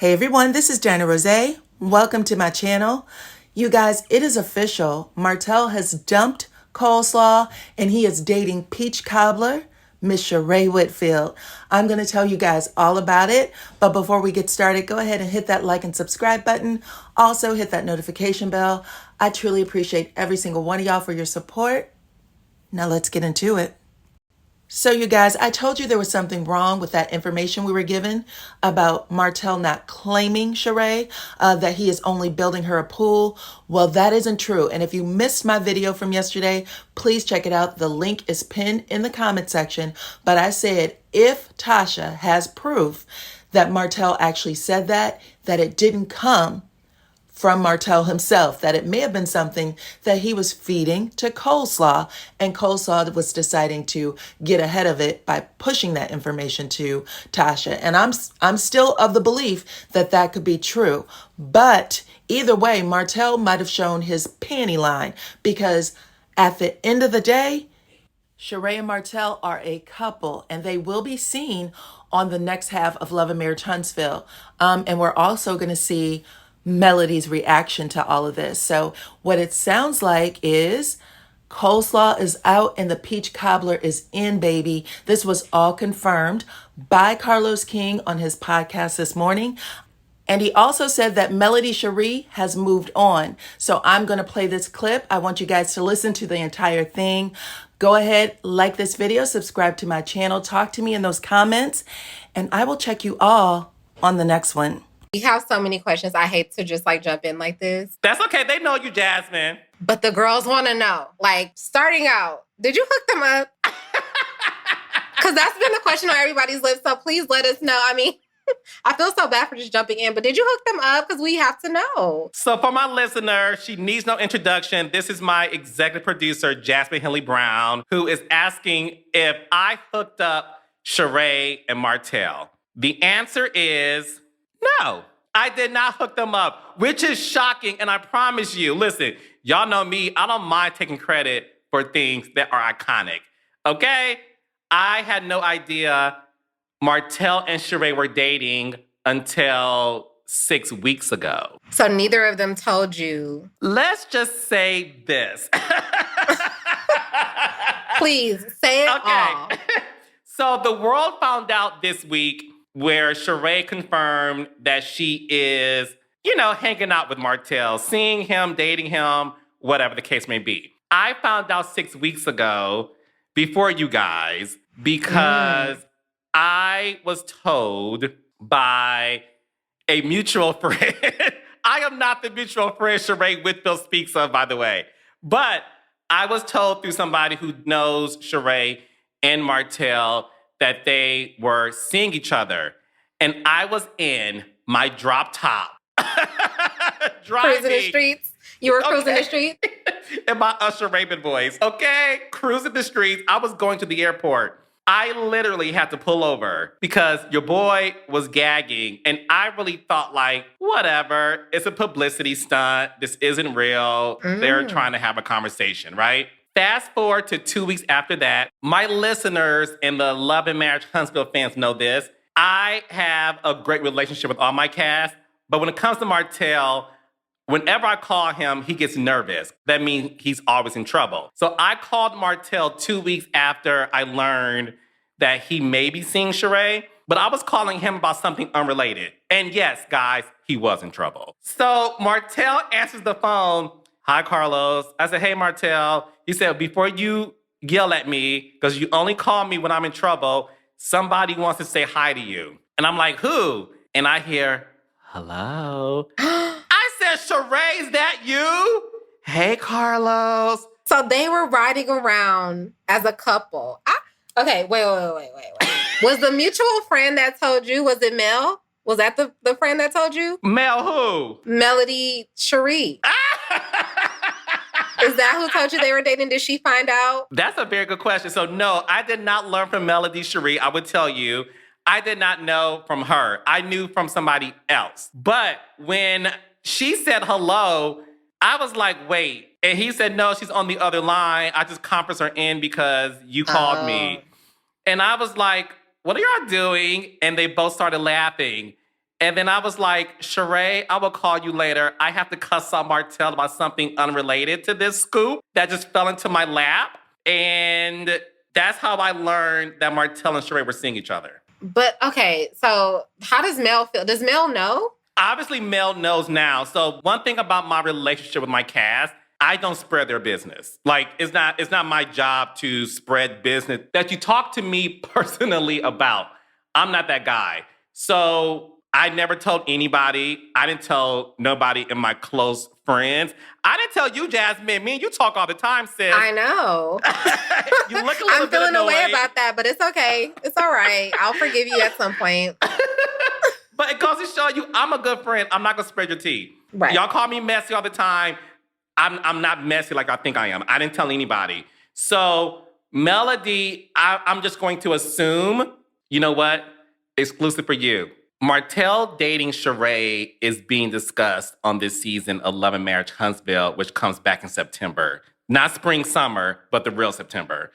Hey everyone, this is DyanaRozay. Welcome to my channel. You guys, it is official. Martell has dumped Coleslaw and he is dating Peach Cobbler, Miss Sheree Whitfield. I'm going to tell you guys all about it, but before we get started, go ahead and hit that like and subscribe button. Also hit that notification bell. I truly appreciate every single one of y'all for your support. Now let's get into it. So you guys, I told you there was something wrong with that information we were given about Martell not claiming Sheree, that he is only building her a pool. Well, that isn't true. And if you missed my video from yesterday, please check it out. The link is pinned in the comment section. But I said, if Tasha has proof that Martell actually said that it didn't come from Martell himself, that it may have been something that he was feeding to Coleslaw, and Coleslaw was deciding to get ahead of it by pushing that information to Tasha. And I'm still of the belief that that could be true. But either way, Martell might have shown his panty line, because at the end of the day, Sheree and Martell are a couple, and they will be seen on the next half of Love and Marriage Huntsville. And we're also going to see Melody's reaction to all of this. So what it sounds like is Coleslaw is out and the Peach Cobbler is in, baby. This was all confirmed by Carlos King on his podcast this morning. And he also said that Melody Shari has moved on. So I'm going to play this clip. I want you guys to listen to the entire thing. Go ahead, like this video, subscribe to my channel, talk to me in those comments, and I will check you all on the next one. We have so many questions. I hate to just jump in like this. That's okay. They know you, Jasmine. But the girls want to know, starting out, did you hook them up? Because that's been the question on everybody's lips. So please let us know. I mean, I feel so bad for just jumping in, but did you hook them up? Because we have to know. So for my listener, she needs no introduction. This is my executive producer, Jasmine Henley Brown, who is asking if I hooked up Sheree and Martell. The answer is no, I did not hook them up, which is shocking. And I promise you, listen, y'all know me. I don't mind taking credit for things that are iconic. Okay? I had no idea Martell and Sheree were dating until 6 weeks ago. So neither of them told you. Let's just say this. Please, say it all. So the world found out this week where Sheree confirmed that she is, hanging out with Martell, seeing him, dating him, whatever the case may be. I found out 6 weeks ago, before you guys, because I was told by a mutual friend. I am not the mutual friend Sheree Whitfield speaks of, by the way. But I was told through somebody who knows Sheree and Martell that they were seeing each other. And I was in my drop top. Cruising the streets. You were cruising the streets? In my Usher Raymond voice. Okay, cruising the streets. I was going to the airport. I literally had to pull over because your boy was gagging. And I really thought whatever, it's a publicity stunt. This isn't real. They're trying to have a conversation, right? Fast forward to 2 weeks after that, my listeners and the Love and Marriage Huntsville fans know this. I have a great relationship with all my cast, but when it comes to Martell, whenever I call him, he gets nervous. That means he's always in trouble. So I called Martell 2 weeks after I learned that he may be seeing Sheree, but I was calling him about something unrelated. And yes, guys, he was in trouble. So Martell answers the phone. Hi, Carlos. I said, hey, Martell. He said, before you yell at me, because you only call me when I'm in trouble, somebody wants to say hi to you. And I'm like, who? And I hear, hello. I said, Sheree, is that you? Hey, Carlos. So they were riding around as a couple. Okay, wait. Was the mutual friend that told you, was it Mel? Was that the friend that told you? Mel who? Melody Shari. Is that who told you they were dating? Did she find out? That's a very good question. So no, I did not learn from Melody Shari. I would tell you, I did not know from her. I knew from somebody else. But when she said hello, I was like, wait. And he said, no, she's on the other line. I just conferenced her in because you called me. And I was like, what are y'all doing? And they both started laughing. And then I was like, Sheree, I will call you later. I have to cuss out Martell about something unrelated to this scoop that just fell into my lap. And that's how I learned that Martell and Sheree were seeing each other. But, okay, so how does Mel feel? Does Mel know? Obviously, Mel knows now. So one thing about my relationship with my cast, I don't spread their business. Like, it's not my job to spread business that you talk to me personally about. I'm not that guy. So I never told anybody. I didn't tell nobody in my close friends. I didn't tell you, Jasmine. Me and you talk all the time, sis. I know. You look a little I'm feeling bit annoyed. away about that, but it's okay. It's all right. I'll forgive you at some point. But it goes to show you, I'm a good friend. I'm not going to spread your tea. Right. Y'all call me messy all the time. I'm not messy like I think I am. I didn't tell anybody. So, Melody, I'm just going to assume, you know what? Exclusive for you. Martell dating Sheree is being discussed on this season of Love and Marriage Huntsville, which comes back in September. Not spring, summer, but the real September.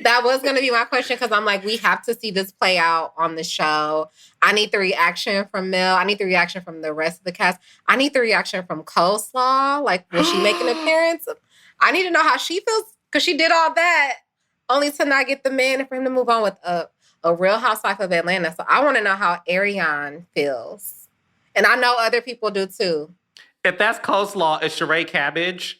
That was going to be my question because I'm like, we have to see this play out on the show. I need the reaction from Mel. I need the reaction from the rest of the cast. I need the reaction from Coleslaw. Like, will she make an appearance? I need to know how she feels because she did all that only to not get the man and for him to move on with a Real Housewife of Atlanta. So I want to know how Ariane feels. And I know other people do too. If that's Coleslaw, is Sheree cabbage?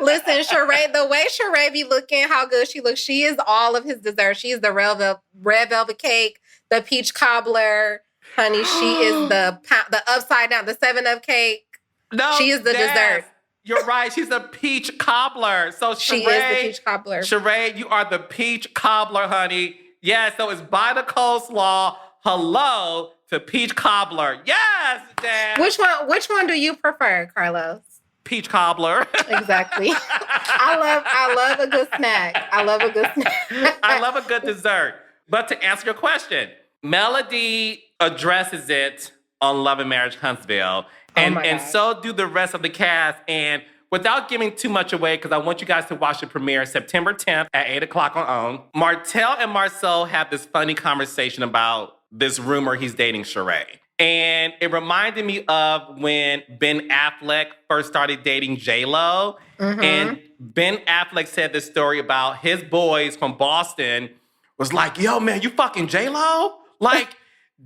Listen, Sheree, the way Sheree be looking, how good she looks, she is all of his dessert. She is the red velvet cake, the peach cobbler. Honey, she is the upside down, the 7-Up cake. No, she is the dessert. You're right. She's a peach cobbler. So Sheree, she is the peach cobbler. Sheree, you are the peach cobbler, honey. Yeah, so it's by the Coleslaw. Hello to peach cobbler. Yes, Dad. Which one do you prefer, Carlos? Peach cobbler. Exactly. I love a good snack. I love a good snack. I love a good dessert. But to answer your question, Melody addresses it on Love and Marriage Huntsville. And so do the rest of the cast. And without giving too much away, because I want you guys to watch the premiere September 10th at 8 o'clock on OWN, Martell and Marcel have this funny conversation about this rumor he's dating Sheree. And it reminded me of when Ben Affleck first started dating J-Lo. Mm-hmm. And Ben Affleck said this story about his boys from Boston was like, yo, man, you fucking J-Lo? Like,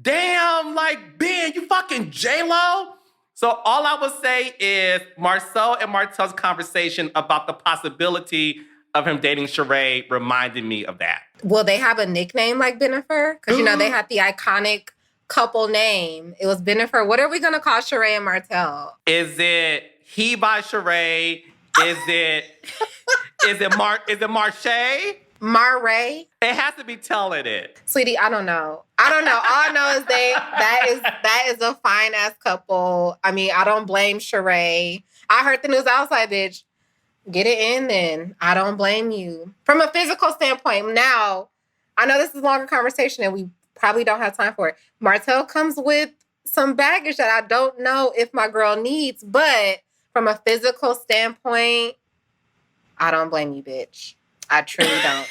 damn, like, Ben, you fucking J-Lo? So all I would say is Marcel and Martell's conversation about the possibility of him dating Sheree reminded me of that. Will they have a nickname like Bennifer? Because, you know, they had the iconic couple name. It was Bennifer. What are we going to call Sheree and Martell? Is it He by Sheree? Is it Marche? Marray? It has to be telling it. Sweetie, I don't know. All I know is that is a fine ass couple. I mean, I don't blame Sheree. I heard the news. I was like, bitch, get it in then. I don't blame you. From a physical standpoint, now, I know this is a longer conversation and we probably don't have time for it. Martell comes with some baggage that I don't know if my girl needs, but from a physical standpoint, I don't blame you, bitch. I truly don't.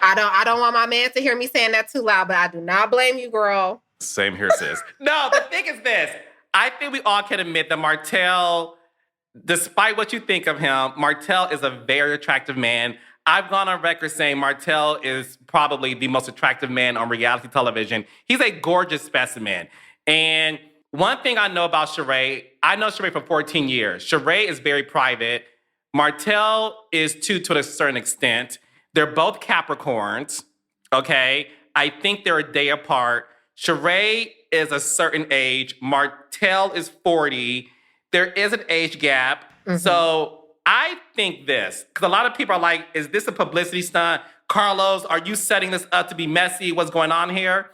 I don't want my man to hear me saying that too loud, but I do not blame you, girl. Same here, sis. No, the thing is this. I think we all can admit that Martell, despite what you think of him, Martell is a very attractive man. I've gone on record saying Martell is probably the most attractive man on reality television. He's a gorgeous specimen. And one thing I know about Sheree, I know Sheree for 14 years. Sheree is very private. Martell is too, to a certain extent. They're both Capricorns, okay? I think they're a day apart. Sheree is a certain age. Martell is 40. There is an age gap. Mm-hmm. So I think this, because a lot of people are like, is this a publicity stunt? Carlos, are you setting this up to be messy? What's going on here?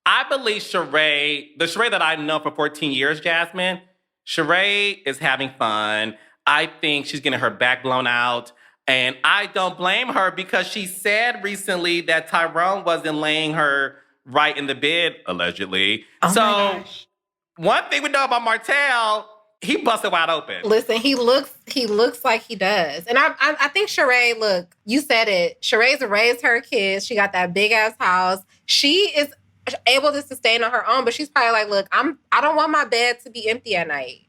I believe Sheree, the Sheree that I know for 14 years, Jasmine, Sheree is having fun. I think she's getting her back blown out. And I don't blame her because she said recently that Tyrone wasn't laying her right in the bed, allegedly. Oh my gosh. One thing we know about Martell, He busted wide open. Listen, he looks like he does. And I think Sheree, look, you said it. Sheree's raised her kids. She got that big ass house. She is able to sustain on her own, but she's probably like, look, I don't want my bed to be empty at night.